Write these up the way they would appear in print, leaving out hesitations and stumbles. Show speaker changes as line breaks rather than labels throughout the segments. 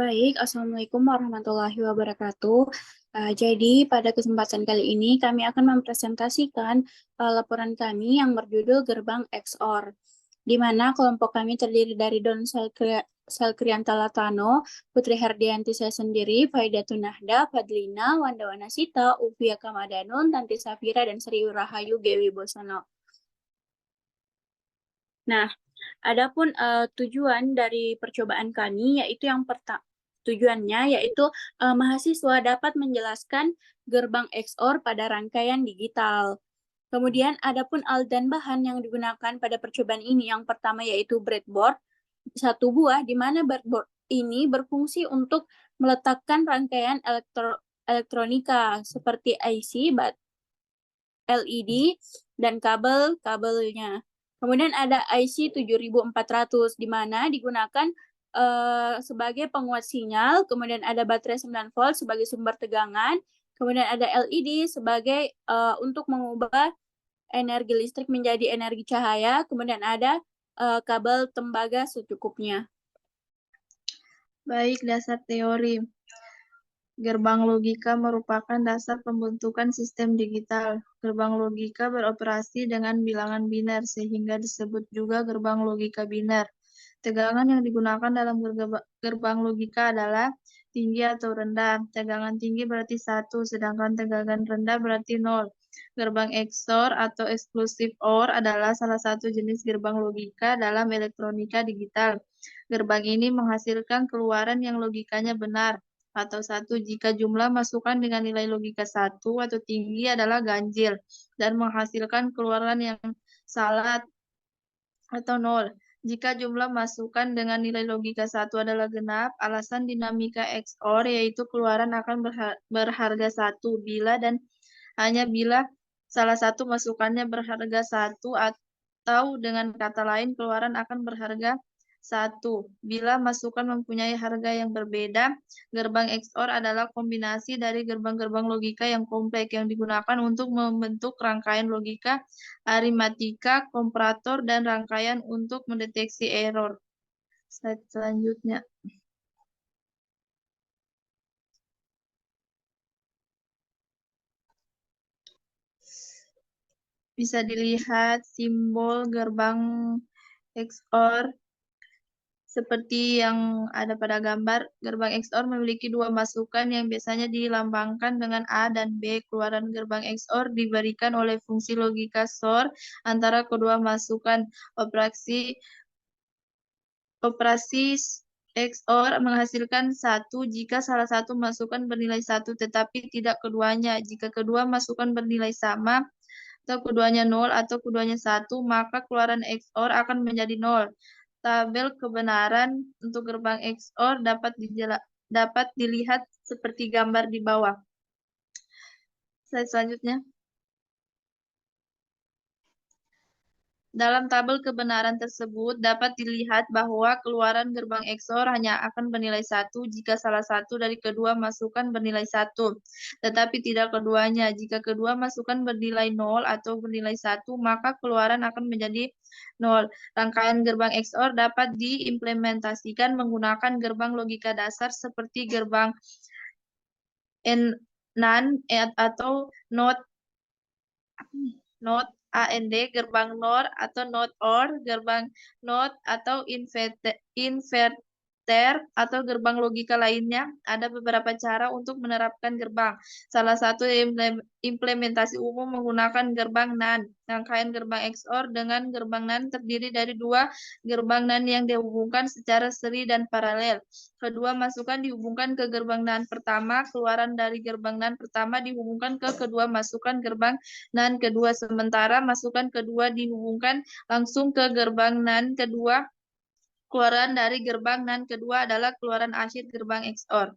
Baik, Assalamualaikum warahmatullahi wabarakatuh. Jadi pada kesempatan kali ini kami akan mempresentasikan laporan kami yang berjudul Gerbang XOR, di mana kelompok kami terdiri dari Don Salkrianta Latano, Putri Herdianti saya sendiri, Faidatun Nahda, Fadlina, Wanda Wanasita, Uvia Kamadanun, Tanti Safira, dan Sri Rahayu Gewi Bosono. Nah, adapun tujuan dari percobaan kami yaitu yang pertama tujuannya yaitu mahasiswa dapat menjelaskan gerbang XOR pada rangkaian digital. Kemudian adapun alat dan bahan yang digunakan pada percobaan ini yang pertama yaitu breadboard, satu buah di mana breadboard ini berfungsi untuk meletakkan rangkaian elektronika seperti IC, LED, dan kabelnya. Kemudian ada IC 7400 di mana digunakan sebagai penguat sinyal, kemudian ada baterai 9 volt sebagai sumber tegangan, kemudian ada LED sebagai untuk mengubah energi listrik menjadi energi cahaya, kemudian ada kabel tembaga secukupnya.
Baik, dasar teori. Gerbang logika merupakan dasar pembentukan sistem digital. Gerbang logika beroperasi dengan bilangan biner, sehingga disebut juga gerbang logika biner. Tegangan yang digunakan dalam gerbang logika adalah tinggi atau rendah. Tegangan tinggi berarti 1, sedangkan tegangan rendah berarti 0. Gerbang XOR atau Exclusive OR adalah salah satu jenis gerbang logika dalam elektronika digital. Gerbang ini menghasilkan keluaran yang logikanya benar, atau 1 jika jumlah masukan dengan nilai logika 1 atau tinggi adalah ganjil, dan menghasilkan keluaran yang salah atau 0. Jika jumlah masukan dengan nilai logika 1 adalah genap, alasan dinamika XOR yaitu keluaran akan berharga 1 bila dan hanya bila salah satu masukannya berharga 1, atau dengan kata lain keluaran akan berharga 1. Bila masukan mempunyai harga yang berbeda, gerbang XOR adalah kombinasi dari gerbang-gerbang logika yang kompleks yang digunakan untuk membentuk rangkaian logika, aritmatika, komparator, dan rangkaian untuk mendeteksi error. Slide selanjutnya. Bisa dilihat simbol gerbang XOR seperti yang ada pada gambar. Gerbang XOR memiliki 2 masukan yang biasanya dilambangkan dengan A dan B. Keluaran gerbang XOR diberikan oleh fungsi logika XOR antara kedua masukan. Operasi XOR menghasilkan 1 jika salah satu masukan bernilai 1 tetapi tidak keduanya. Jika kedua masukan bernilai sama, atau keduanya 0 atau keduanya 1, maka keluaran XOR akan menjadi 0. Tabel kebenaran untuk gerbang XOR dapat dilihat seperti gambar di bawah. Slide selanjutnya. Dalam tabel kebenaran tersebut dapat dilihat bahwa keluaran gerbang XOR hanya akan bernilai 1 jika salah satu dari kedua masukan bernilai 1, tetapi tidak keduanya. Jika kedua masukan bernilai 0 atau bernilai 1, maka keluaran akan menjadi 0. Rangkaian gerbang XOR dapat diimplementasikan menggunakan gerbang logika dasar seperti gerbang NAND atau NOT AND, gerbang NOR atau NOT OR, gerbang NOT atau inverter, atau gerbang logika lainnya. Ada beberapa cara untuk menerapkan gerbang. Salah satu implementasi umum menggunakan gerbang NAND. Rangkaian gerbang XOR dengan gerbang NAND terdiri dari 2 gerbang NAND yang dihubungkan secara seri dan paralel. Kedua masukan dihubungkan ke gerbang NAND pertama, keluaran dari gerbang NAND pertama dihubungkan ke kedua masukan gerbang NAND kedua, sementara masukan kedua dihubungkan langsung ke gerbang NAND kedua. Keluaran dari gerbang NAND kedua adalah keluaran akhir gerbang XOR.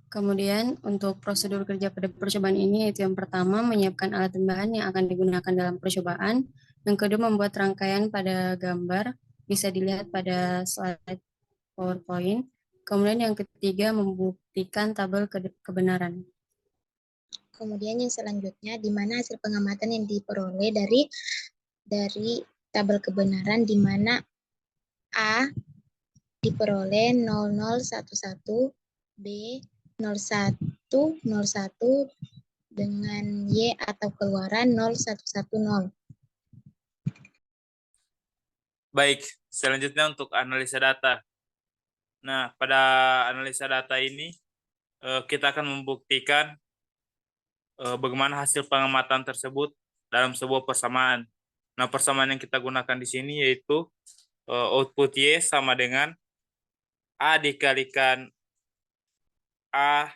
Kemudian untuk prosedur kerja pada percobaan ini yaitu yang pertama menyiapkan alat dan bahan yang akan digunakan dalam percobaan. Yang kedua membuat rangkaian pada gambar, bisa dilihat pada slide PowerPoint. Kemudian yang ketiga membuktikan tabel kebenaran.
Kemudian yang selanjutnya di mana hasil pengamatan yang diperoleh dari tabel kebenaran di mana A diperoleh 0011, B 0101 dengan Y atau keluaran 0110.
Baik, selanjutnya untuk analisa data. Nah, pada analisa data ini kita akan membuktikan bagaimana hasil pengamatan tersebut dalam sebuah persamaan. Nah, persamaan yang kita gunakan di sini yaitu output Y sama dengan A dikalikan A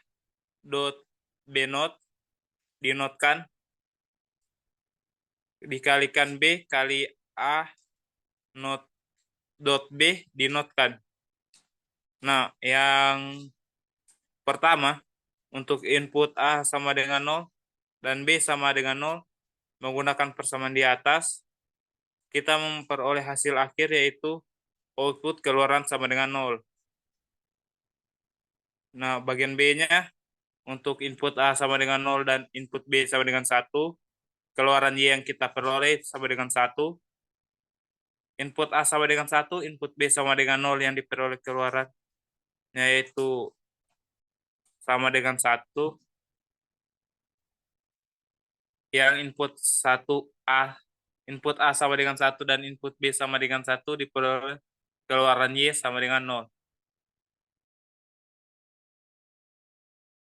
dot B not dinotkan dikalikan B kali A not dot B dinotkan. Nah, yang pertama untuk input A sama dengan 0 dan B sama dengan 0 menggunakan persamaan di atas, kita memperoleh hasil akhir yaitu output keluaran sama dengan 0. Nah, bagian B-nya untuk input A sama dengan 0 dan input B sama dengan 1, keluaran Y yang kita peroleh sama dengan 1. Input A sama dengan 1, input B sama dengan 0 yang diperoleh keluaran yaitu sama dengan 1. Yang input A sama dengan 1 dan input B sama dengan 1 diperoleh keluaran Y sama dengan 0.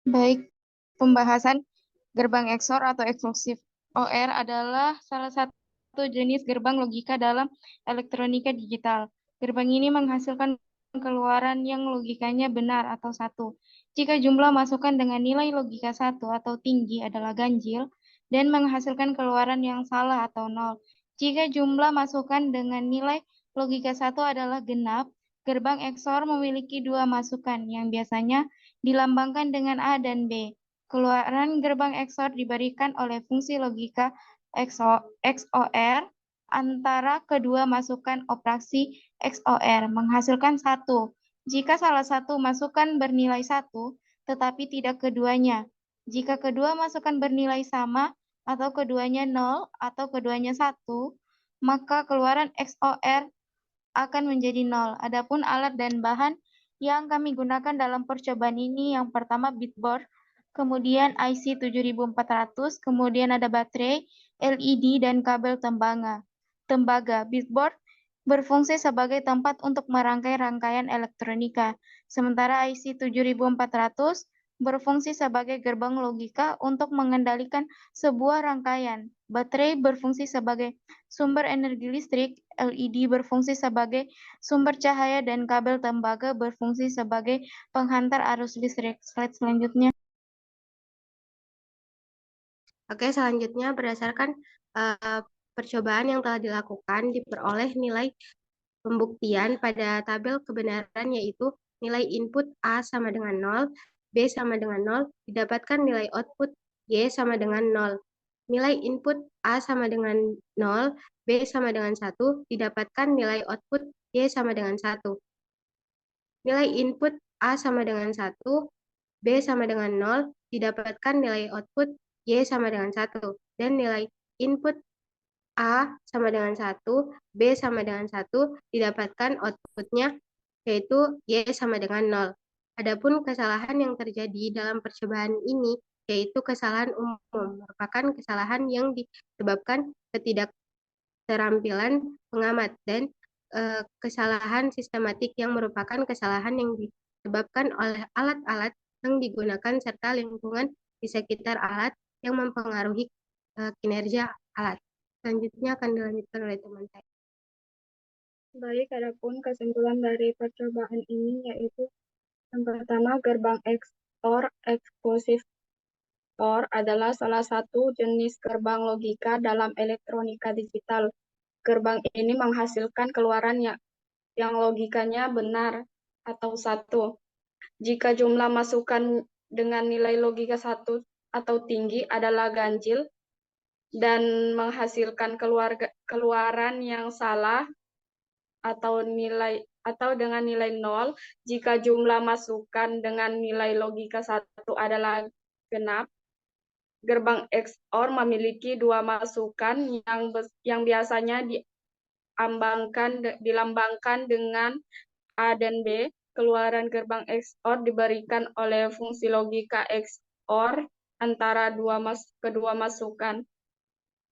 Baik, pembahasan gerbang XOR atau eksklusif OR adalah salah satu jenis gerbang logika dalam elektronika digital. Gerbang ini menghasilkan keluaran yang logikanya benar atau satu. Jika jumlah masukan dengan nilai logika 1 atau tinggi adalah ganjil, dan menghasilkan keluaran yang salah atau 0. Jika jumlah masukan dengan nilai logika 1 adalah genap, gerbang XOR memiliki dua masukan yang biasanya dilambangkan dengan A dan B. Keluaran gerbang XOR diberikan oleh fungsi logika XOR antara kedua masukan operasi XOR menghasilkan 1. Jika salah satu masukan bernilai 1, tetapi tidak keduanya. Jika kedua masukan bernilai sama, atau keduanya 0, atau keduanya 1, maka keluaran XOR akan menjadi 0. Adapun alat dan bahan yang kami gunakan dalam percobaan ini yang pertama breadboard, kemudian IC 7400, kemudian ada baterai, LED, dan kabel tembaga. Breadboard berfungsi sebagai tempat untuk merangkai rangkaian elektronika, sementara IC 7400 berfungsi sebagai gerbang logika untuk mengendalikan sebuah rangkaian. Baterai berfungsi sebagai sumber energi listrik, LED berfungsi sebagai sumber cahaya, dan kabel tembaga berfungsi sebagai penghantar arus listrik. Slide selanjutnya.
Oke, selanjutnya berdasarkan percobaan yang telah dilakukan, diperoleh nilai pembuktian pada tabel kebenaran yaitu nilai input A sama dengan 0, B sama dengan 0, didapatkan nilai output Y sama dengan 0. Nilai input A sama dengan 0, B sama dengan 1, didapatkan nilai output Y sama dengan 1. Nilai input A sama dengan 1, B sama dengan 0, didapatkan nilai output Y sama dengan 1. Dan nilai input A sama dengan 1, B sama dengan 1, didapatkan outputnya yaitu Y sama dengan 0. Adapun kesalahan yang terjadi dalam percobaan ini yaitu kesalahan umum, merupakan kesalahan yang disebabkan ketidakterampilan pengamat dan kesalahan sistematik yang merupakan kesalahan yang disebabkan oleh alat-alat yang digunakan serta lingkungan di sekitar alat yang mempengaruhi kinerja alat. Selanjutnya akan dilanjutkan oleh teman saya.
Baik, adapun kesimpulan dari percobaan ini yaitu yang pertama, gerbang XOR eksklusif OR adalah salah satu jenis gerbang logika dalam elektronika digital. Gerbang ini menghasilkan keluaran yang logikanya benar atau satu. Jika jumlah masukan dengan nilai logika 1 atau tinggi adalah ganjil dan menghasilkan keluaran yang salah atau dengan nilai 0 jika jumlah masukan dengan nilai logika 1 adalah genap. Gerbang XOR memiliki dua masukan yang biasanya dilambangkan dengan
A dan B, keluaran gerbang XOR diberikan oleh fungsi logika XOR antara kedua masukan.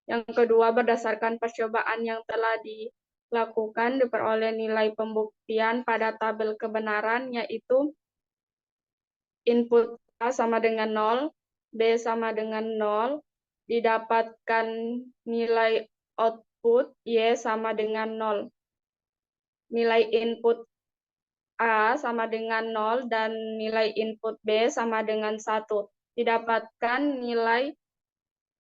Yang kedua, berdasarkan percobaan yang telah dilakukan, diperoleh nilai pembuktian pada tabel kebenaran, yaitu input A sama dengan 0, B sama dengan 0, didapatkan nilai output Y sama dengan 0. Nilai input A sama dengan 0 dan nilai input B sama dengan 1. Didapatkan nilai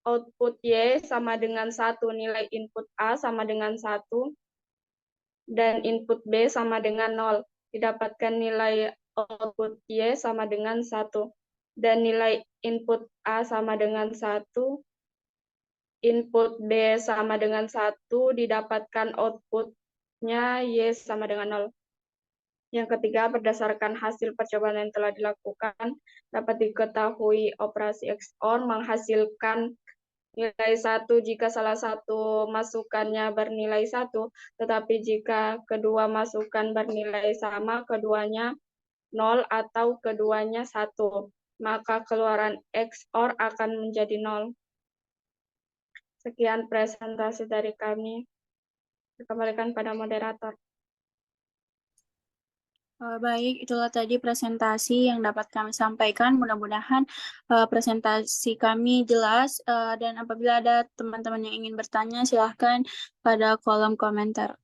output Y sama dengan 1, nilai input A sama dengan 1, dan input B sama dengan 0. Didapatkan nilai output Y sama dengan 1, dan nilai input A sama dengan 1, input B sama dengan 1, didapatkan outputnya Y sama dengan 0. Yang ketiga, berdasarkan hasil percobaan yang telah dilakukan, dapat diketahui operasi XOR menghasilkan nilai 1 jika salah satu masukannya bernilai 1, tetapi jika kedua masukan bernilai sama, keduanya 0 atau keduanya 1, maka keluaran XOR akan menjadi 0. Sekian presentasi dari kami. Dikembalikan pada moderator.
Baik, itulah tadi presentasi yang dapat kami sampaikan. Mudah-mudahan presentasi kami jelas, dan apabila ada teman-teman yang ingin bertanya, silahkan pada kolom komentar.